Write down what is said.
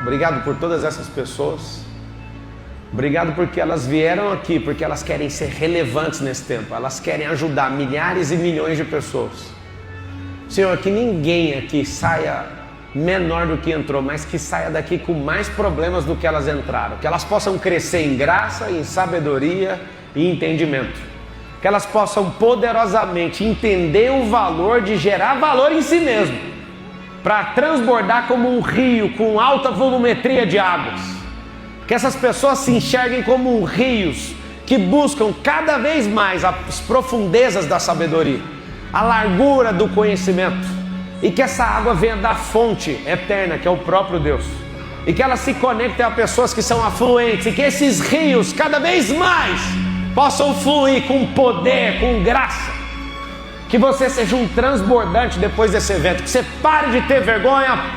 Obrigado por todas essas pessoas. Obrigado porque elas vieram aqui, porque elas querem ser relevantes nesse tempo. Elas querem ajudar milhares e milhões de pessoas. Senhor, que ninguém aqui saia menor do que entrou, mas que saia daqui com mais problemas do que elas entraram. Que elas possam crescer em graça, em sabedoria e entendimento. Que elas possam poderosamente entender o valor de gerar valor em si mesmo, para transbordar como um rio com alta volumetria de águas. Que essas pessoas se enxerguem como rios que buscam cada vez mais as profundezas da sabedoria, a largura do conhecimento, e que essa água venha da fonte eterna, que é o próprio Deus, e que elas se conectem a pessoas que são afluentes, e que esses rios cada vez mais possam fluir com poder, com graça. Que você seja um transbordante depois desse evento, que você pare de ter vergonha.